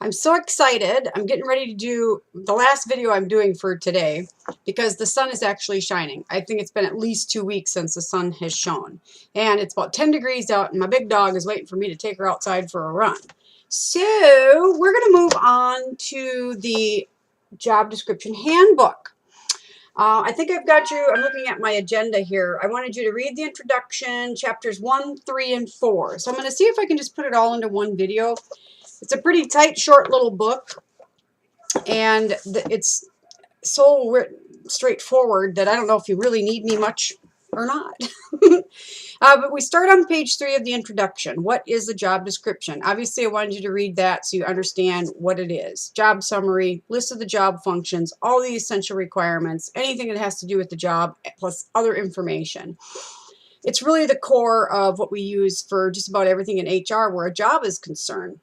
I'm so excited. I'm getting ready to do the last video I'm doing for today because the sun is actually shining. I think it's been at least 2 weeks since the sun has shone. And it's about 10 degrees out and my big dog is waiting for me to take her outside for a run. So we're going to move on to the job description handbook. I think I've got you, I'm looking at my agenda here. I wanted you to read the introduction, chapters 1, 3, and 4. So I'm going to see if I can just put it all into one video. It's a pretty tight, short little book, and it's so straightforward that I don't know if you really need me much or not. But we start on page 3 of the introduction. What is the job description? Obviously, I wanted you to read that so you understand what it is. Job summary, list of the job functions, all the essential requirements, anything that has to do with the job, plus other information. It's really the core of what we use for just about everything in HR where a job is concerned.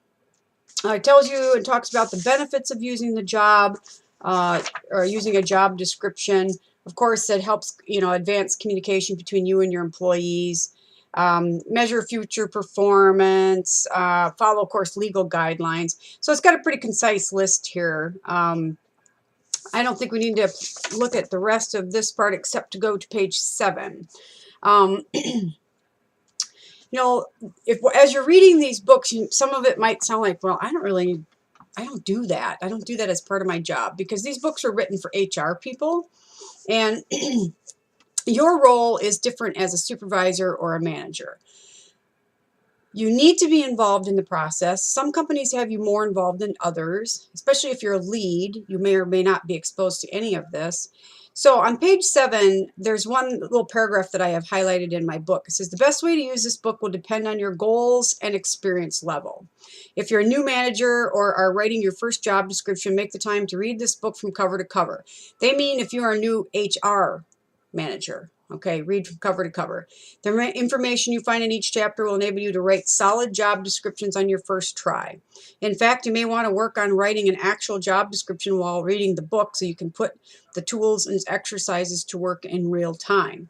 It tells you and talks about the benefits of using the job or using a job description. Of course, it helps, advance communication between you and your employees, measure future performance, follow, of course, legal guidelines. So it's got a pretty concise list here. I don't think we need to look at the rest of this part except to go to page 7. As you're reading these books, some of it might sound like, well, I don't do that. I don't do that as part of my job, because these books are written for HR people, and your role is different as a supervisor or a manager. You need to be involved in the process. Some companies have you more involved than others, especially if you're a lead. You may or may not be exposed to any of this. So on page 7, there's one little paragraph that I have highlighted in my book. It says, the best way to use this book will depend on your goals and experience level. If you're a new manager or are writing your first job description, make the time to read this book from cover to cover. They mean if you are a new HR manager. Okay, read from cover to cover. The information you find in each chapter will enable you to write solid job descriptions on your first try. In fact, you may want to work on writing an actual job description while reading the book so you can put the tools and exercises to work in real time.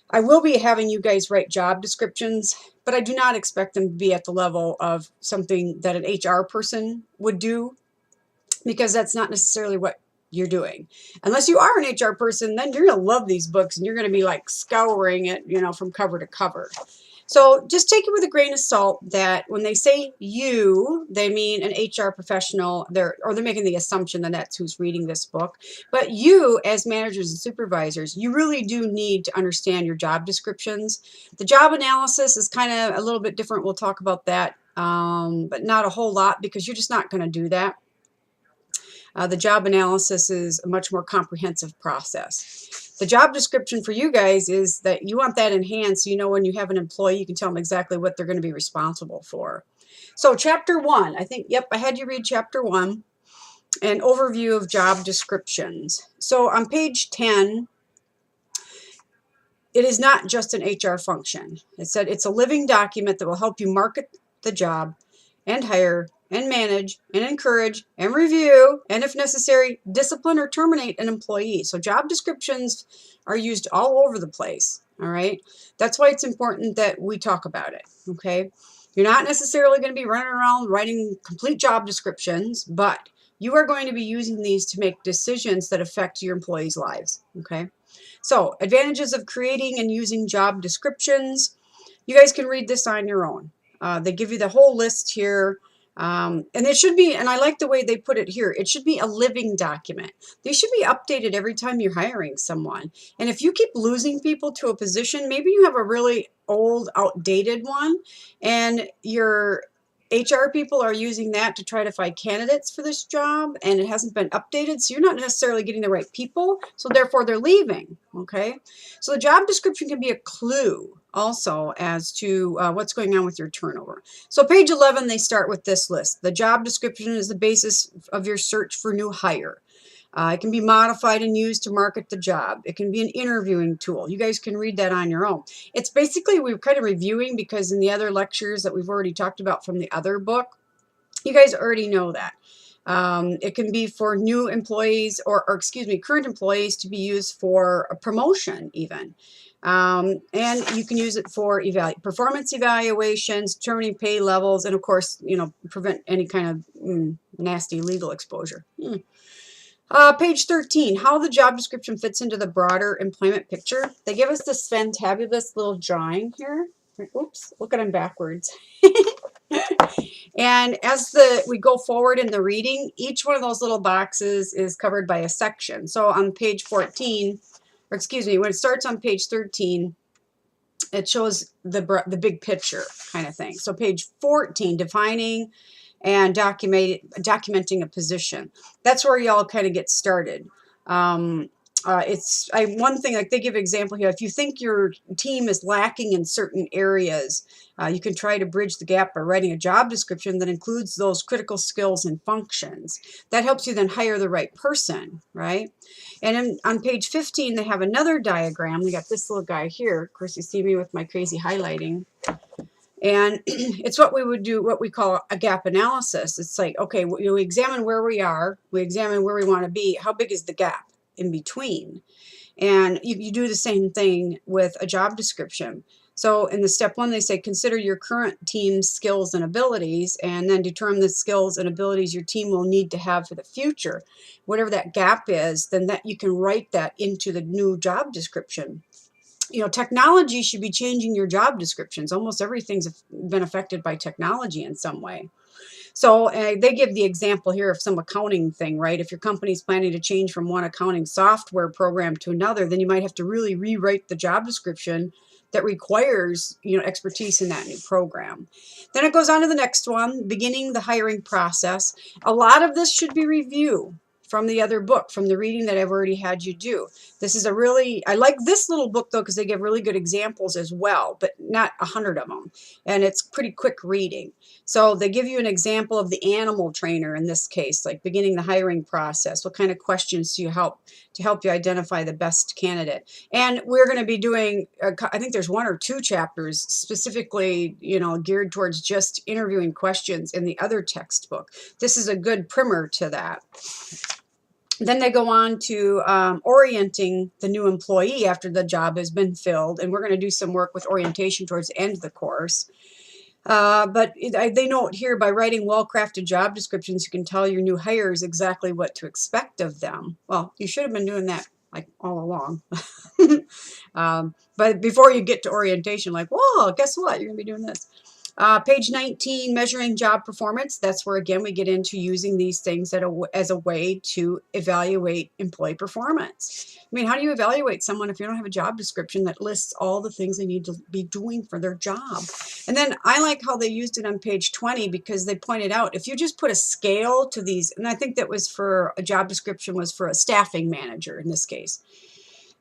I will be having you guys write job descriptions, but I do not expect them to be at the level of something that an HR person would do, because that's not necessarily what you're doing. Unless you are an HR person, then you're going to love these books and you're going to be like scouring it, from cover to cover. So just take it with a grain of salt that when they say you, they mean an HR professional, they're making the assumption that that's who's reading this book. But you, as managers and supervisors, you really do need to understand your job descriptions. The job analysis is kind of a little bit different. We'll talk about that, but not a whole lot, because you're just not going to do that. The job analysis is a much more comprehensive process. The job description for you guys is that you want that in hand, so when you have an employee, you can tell them exactly what they're going to be responsible for. So chapter 1, I had you read chapter 1, an overview of job descriptions. So on page 10, it is not just an HR function. It said it's a living document that will help you market the job and hire and manage and encourage and review, and if necessary, discipline or terminate an employee. So job descriptions are used all over the place, all right? That's why it's important that we talk about it, okay? You're not necessarily going to be running around writing complete job descriptions, but you are going to be using these to make decisions that affect your employees' lives, okay? So advantages of creating and using job descriptions. You guys can read this on your own. They give you the whole list here. And it should be, and I like the way they put it here, it should be a living document. They should be updated every time you're hiring someone. And if you keep losing people to a position, maybe you have a really old, outdated one, and your HR people are using that to try to find candidates for this job, and it hasn't been updated, so you're not necessarily getting the right people, so therefore they're leaving, okay? So the job description can be a clue also as to what's going on with your turnover. So page 11, they start with this list. The job description is the basis of your search for new hire. It can be modified and used to market the job. It can be an interviewing tool. You guys can read that on your own. It's basically, we're kind of reviewing, because in the other lectures that we've already talked about from the other book, you guys already know that. It can be for new employees or current employees to be used for a promotion even. And you can use it for performance evaluations, determining pay levels, and of course, prevent any kind of nasty legal exposure. Page 13, how the job description fits into the broader employment picture. They give us this fantabulous little drawing here. Oops, look at them backwards. And as we go forward in the reading, each one of those little boxes is covered by a section. So on page 14, or excuse me, when it starts on page 13, it shows the big picture kind of thing. So page 14, defining and documenting a position. That's where y'all kind of get started. One thing, like they give an example here, if you think your team is lacking in certain areas, you can try to bridge the gap by writing a job description that includes those critical skills and functions. That helps you then hire the right person, right? And on page 15, they have another diagram. We got this little guy here. Of course, you see me with my crazy highlighting. And it's what we would do, what we call a gap analysis. It's like, okay, we examine where we are, we examine where we want to be, how big is the gap in between? And you do the same thing with a job description. So in the step 1, they say, consider your current team's skills and abilities, and then determine the skills and abilities your team will need to have for the future. Whatever that gap is, then that you can write that into the new job description. Technology should be changing your job descriptions. Almost everything's been affected by technology in some way. So they give the example here of some accounting thing, right? If your company's planning to change from one accounting software program to another, then you might have to really rewrite the job description that requires, expertise in that new program. Then it goes on to the next one, beginning the hiring process. A lot of this should be review from the other book, from the reading that I've already had you do. This is I like this little book though, because they give really good examples as well, but not 100 of them. And it's pretty quick reading. So they give you an example of the animal trainer in this case, like beginning the hiring process. What kind of questions do you help you identify the best candidate? And we're going to be doing, I think there's 1 or 2 chapters specifically, geared towards just interviewing questions in the other textbook. This is a good primer to that. Then they go on to orienting the new employee after the job has been filled. And we're going to do some work with orientation towards the end of the course. But they note here, by writing well-crafted job descriptions, you can tell your new hires exactly what to expect of them. Well, you should have been doing that like all along. But before you get to orientation, like, whoa, guess what? You're going to be doing this. Page 19, measuring job performance. That's where, again, we get into using these things as a way to evaluate employee performance. I mean, how do you evaluate someone if you don't have a job description that lists all the things they need to be doing for their job? And then I like how they used it on page 20, because they pointed out if you just put a scale to these, and I think that was for a job description was for a staffing manager in this case.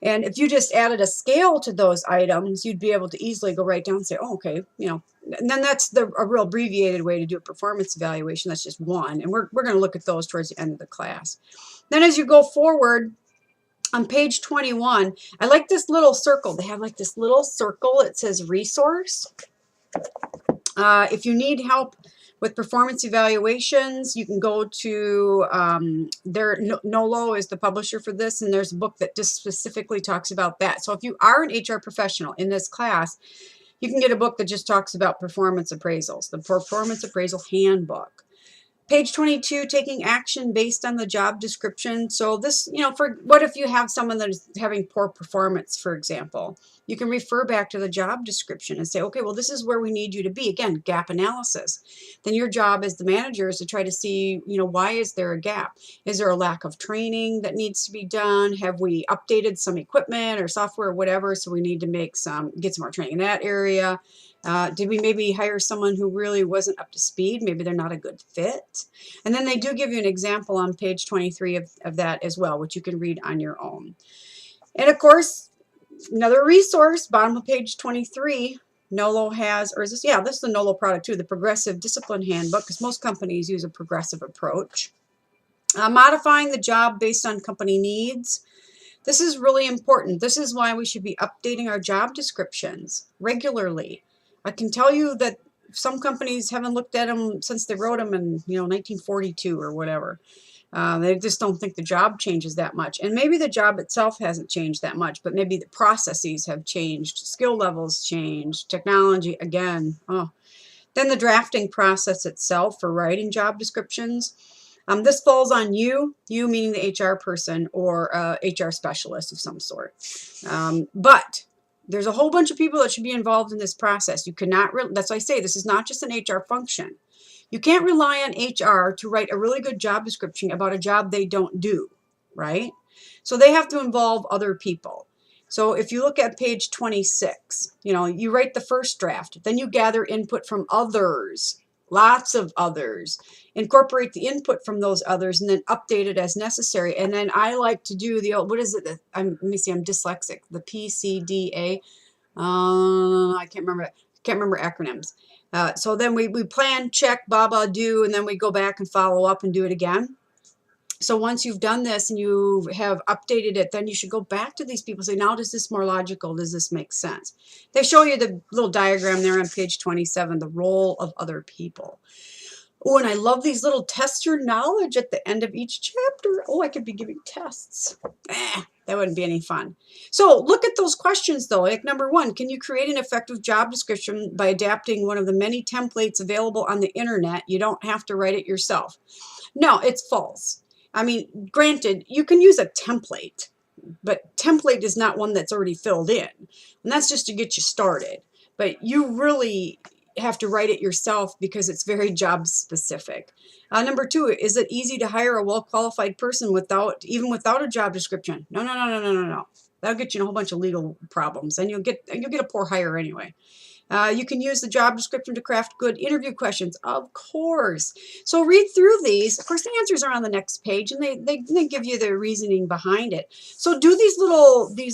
And if you just added a scale to those items, you'd be able to easily go right down and say, oh, okay, and then that's a real abbreviated way to do a performance evaluation. That's just one. And we're going to look at those towards the end of the class. Then as you go forward, on page 21, I like this little circle. They have like this little circle. It says resource. If you need help with performance evaluations, you can go to NOLO is the publisher for this, and there's a book that just specifically talks about that. So if you are an HR professional in this class, you can get a book that just talks about performance appraisals, the Performance Appraisal Handbook. Page 22, taking action based on the job description. So this, for what if you have someone that is having poor performance, for example, you can refer back to the job description and say, okay, well, this is where we need you to be. Again, gap analysis. Then your job as the manager is to try to see, why is there a gap? Is there a lack of training that needs to be done? Have we updated some equipment or software or whatever? So we need to get some more training in that area. Did we maybe hire someone who really wasn't up to speed? Maybe they're not a good fit. And then they do give you an example on page 23 of that as well, which you can read on your own. And of course, another resource, bottom of page 23, NOLO has, or is this, yeah, this is the NOLO product too, the Progressive Discipline Handbook, because most companies use a progressive approach. Modifying the job based on company needs. This is really important. This is why we should be updating our job descriptions regularly. I can tell you that some companies haven't looked at them since they wrote them in 1942 or whatever. They just don't think the job changes that much. And maybe the job itself hasn't changed that much, but maybe the processes have changed, skill levels changed, technology again. Oh. Then the drafting process itself for writing job descriptions. This falls on you meaning the HR person or HR specialist of some sort. But there's a whole bunch of people that should be involved in this process. You cannot, that's why I say this is not just an HR function. You can't rely on HR to write a really good job description about a job they don't do, right? So they have to involve other people. So if you look at page 26, you write the first draft, then you gather input from others, lots of others, incorporate the input from those others, and then update it as necessary. And then I like to do the, what is it? Let me see, I'm dyslexic. The PCDA. I can't remember acronyms. So then we plan, check, do, and then we go back and follow up and do it again. So once you've done this and you have updated it, then you should go back to these people and say, now does this more logical? Does this make sense? They show you the little diagram there on page 27, the role of other people. Oh, and I love these little test your knowledge at the end of each chapter. Oh, I could be giving tests. That wouldn't be any fun. So look at those questions though. Like number 1, can you create an effective job description by adapting one of the many templates available on the internet? You don't have to write it yourself. No, it's false. I mean, granted, you can use a template, but template is not one that's already filled in. And that's just to get you started. But you really have to write it yourself because it's very job specific. Number 2, is it easy to hire a well-qualified person even without a job description? No. That'll get you in a whole bunch of legal problems, and you'll get a poor hire anyway. You can use the job description to craft good interview questions, of course. So read through these. Of course, the answers are on the next page, and they give you the reasoning behind it. So do these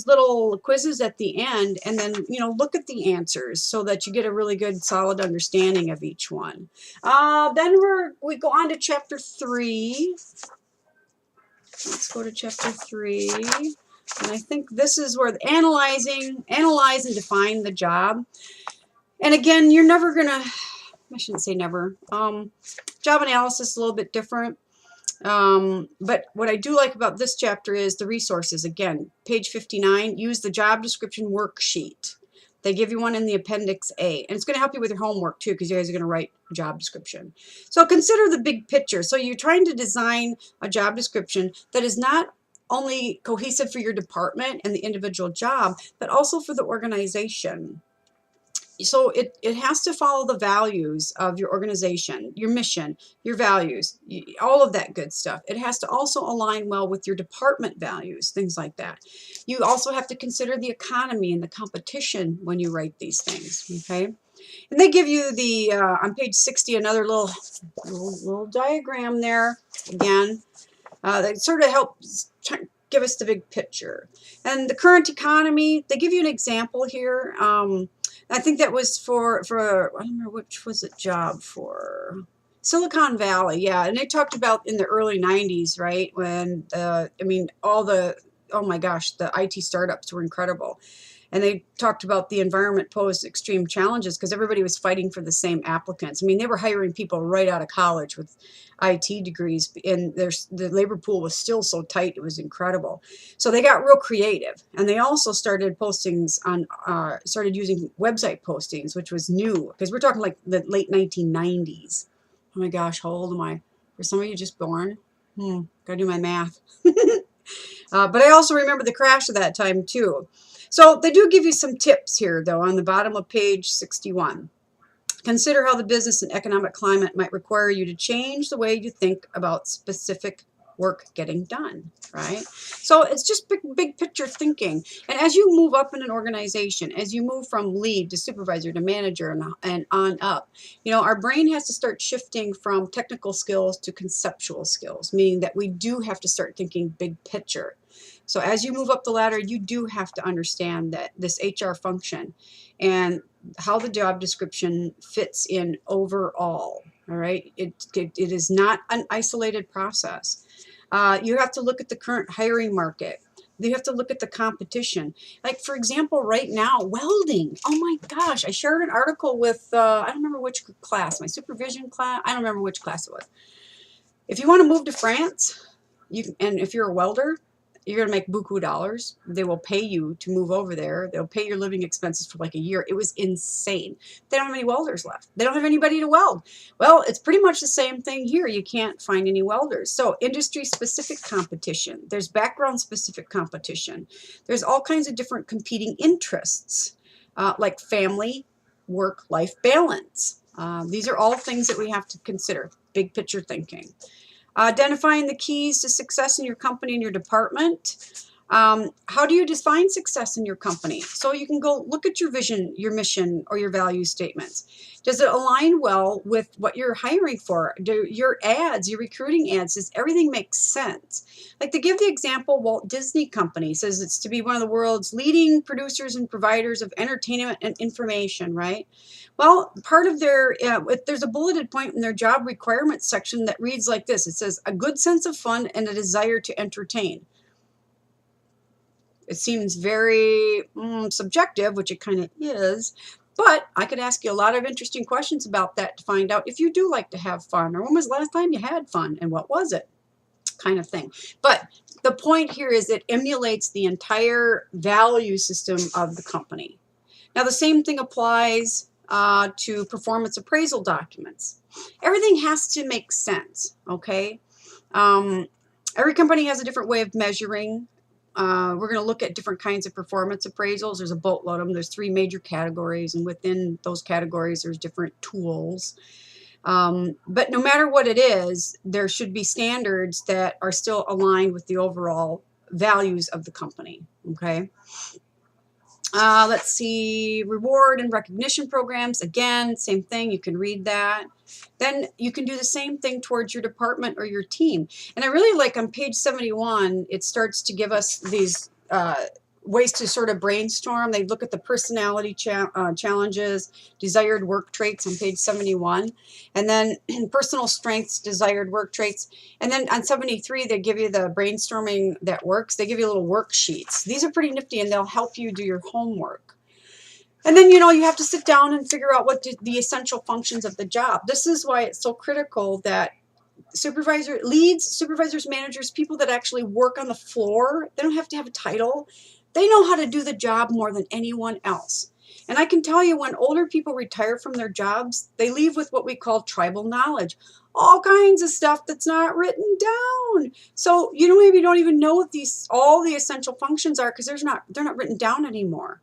little quizzes at the end, and then look at the answers so that you get a really good, solid understanding of each one. Then we go on to chapter 3. Let's go to chapter 3. And I think this is where the analyze and define the job. And again, you're never going to, I shouldn't say never, job analysis is a little bit different. But what I do like about this chapter is the resources. Again, page 59, use the job description worksheet. They give you one in the appendix A. And it's going to help you with your homework too, because you guys are going to write a job description. So consider the big picture. So you're trying to design a job description that is not only cohesive for your department and the individual job, but also for the organization. So it has to follow the values of your organization, your mission, your values, all of that good stuff. It has to also align well with your department values, things like that. You also have to consider the economy and the competition when you write these things, okay? And they give you the, on page 60, another little diagram there, again, that sort of helps give us the big picture. And the current economy, they give you an example here. I think that was for I don't remember which was it job for. Silicon Valley, yeah. And they talked about in the early 90s, right? When, oh my gosh, the IT startups were incredible. And they talked about the environment posed extreme challenges because everybody was fighting for the same applicants. I mean, they were hiring people right out of college with IT degrees, and the labor pool was still so tight, it was incredible. So they got real creative, and they also started postings on, started using website postings, which was new, because we're talking like the late 1990s. Oh my gosh, how old am I? Were some of you just born? Gotta do my math. But I also remember the crash of that time too. So they do give you some tips here, though, on the bottom of page 61. Consider how the business and economic climate might require you to change the way you think about specific work getting done, right? So it's just big picture thinking. And as you move up in an organization, as you move from lead to supervisor to manager and on up, our brain has to start shifting from technical skills to conceptual skills, meaning that we do have to start thinking big picture. So as you move up the ladder, you do have to understand that this HR function and how the job description fits in overall, all right? It is not an isolated process. You have to look at the current hiring market. You have to look at the competition. Like, for example, right now, welding. Oh my gosh, I shared an article with, I don't remember which class, my supervision class. I don't remember which class it was. If you want to move to France, and if you're a welder, you're going to make buku dollars. They will pay you to move over there. They'll pay your living expenses for like a year. It was insane. They don't have any welders left. They don't have anybody to weld. Well, it's pretty much the same thing here. You can't find any welders. So industry-specific competition. There's background-specific competition. There's all kinds of different competing interests, like family, work-life balance. These are all things that we have to consider. Big picture thinking. Identifying the keys to success in your company and your department. How do you define success in your company? So you can go look at your vision, your mission, or your value statements. Does it align well with what you're hiring for? Do your ads, your recruiting ads, does everything make sense? Like, to give the example, Walt Disney Company says it's to be one of the world's leading producers and providers of entertainment and information, right? Well, part of their, there's a bulleted point in their job requirements section that reads like this. It says, a good sense of fun and a desire to entertain. It seems very subjective, which it kind of is, but I could ask you a lot of interesting questions about that to find out if you do like to have fun, or when was the last time you had fun and what was it, kind of thing. But the point here is it emulates the entire value system of the company. Now, the same thing applies to performance appraisal documents. Everything has to make sense, okay? Every company has a different way of measuring. We're going to look at different kinds of performance appraisals. There's a boatload of them. There's 3 major categories, and within those categories, there's different tools. But no matter what it is, there should be standards that are still aligned with the overall values of the company, okay? Let's see, reward and recognition programs. Again, same thing. You can read that. Then you can do the same thing towards your department or your team. And I really like on page 71, it starts to give us these ways to sort of brainstorm. They look at the personality challenges, desired work traits on page 71, and then personal strengths, desired work traits. And then on 73, they give you the brainstorming that works. They give you little worksheets. These are pretty nifty, and they'll help you do your homework. And then, you know, you have to sit down and figure out what the essential functions of the job. This is why it's so critical that leads, supervisors, managers, people that actually work on the floor, they don't have to have a title. They know how to do the job more than anyone else. And I can tell you, when older people retire from their jobs, they leave with what we call tribal knowledge. All kinds of stuff that's not written down. So, you know, maybe you don't even know what all the essential functions are because they're not written down anymore.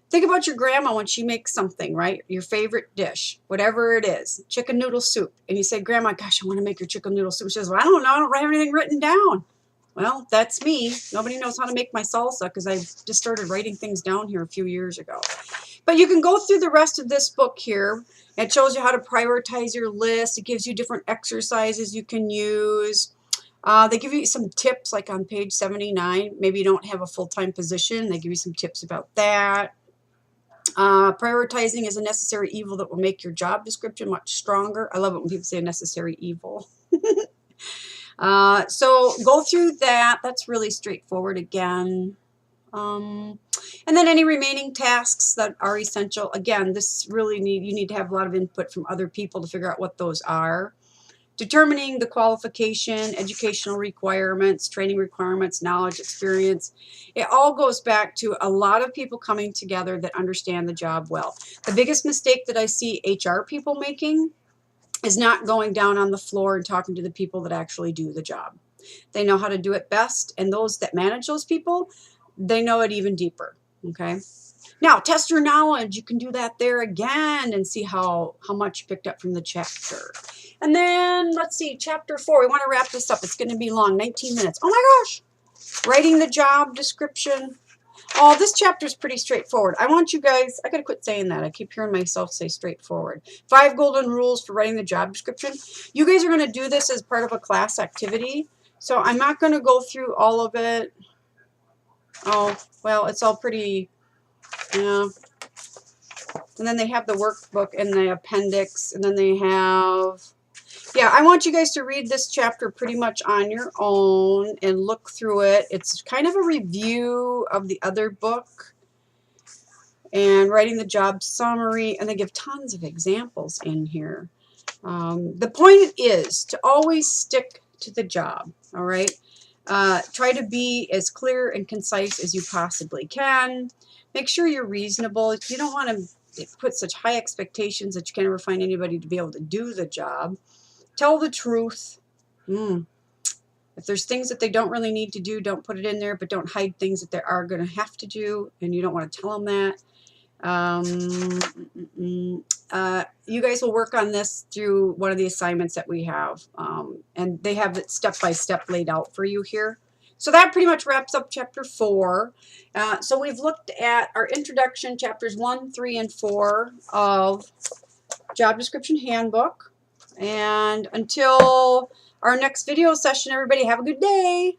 Think about your grandma when she makes something, right? Your favorite dish, whatever it is, chicken noodle soup. And you say, Grandma, gosh, I want to make your chicken noodle soup. She says, well, I don't know. I don't have anything written down. Well, that's me. Nobody knows how to make my salsa because I just started writing things down here a few years ago. But you can go through the rest of this book here. It shows you how to prioritize your list. It gives you different exercises you can use. They give you some tips, like on page 79. Maybe you don't have a full-time position. They give you some tips about that. Prioritizing is a necessary evil that will make your job description much stronger. I love it when people say necessary evil. So go through that. That's really straightforward again. And then any remaining tasks that are essential. Again, this really you need to have a lot of input from other people to figure out what those are. Determining the qualification, educational requirements, training requirements, knowledge, experience. It all goes back to a lot of people coming together that understand the job well. The biggest mistake that I see HR people making is not going down on the floor and talking to the people that actually do the job. They know how to do it best, and those that manage those people, they know it even deeper, okay? Now, test your knowledge. You can do that there again and see how much you picked up from the chapter. And then, let's see, chapter 4. We want to wrap this up. It's going to be long, 19 minutes. Oh my gosh! Writing the job description. Oh, this chapter is pretty straightforward. I want you guys, I got to quit saying that. I keep hearing myself say straightforward. 5 golden rules for writing the job description. You guys are going to do this as part of a class activity. So I'm not going to go through all of it. Oh, well, it's all pretty, yeah. And then they have the workbook and the appendix. And then they have, yeah, I want you guys to read this chapter pretty much on your own and look through it. It's kind of a review of the other book and writing the job summary. And they give tons of examples in here. The point is to always stick to the job, all right? Try to be as clear and concise as you possibly can. Make sure you're reasonable. You don't want to put such high expectations that you can't ever find anybody to be able to do the job. Tell the truth. If there's things that they don't really need to do, don't put it in there, but don't hide things that they are going to have to do, and you don't want to tell them that. You guys will work on this through one of the assignments that we have, and they have it step by step laid out for you here. So that pretty much wraps up chapter 4. So we've looked at our introduction, chapters 1, 3, and 4 of Job Description Handbook. And until our next video session, everybody have a good day.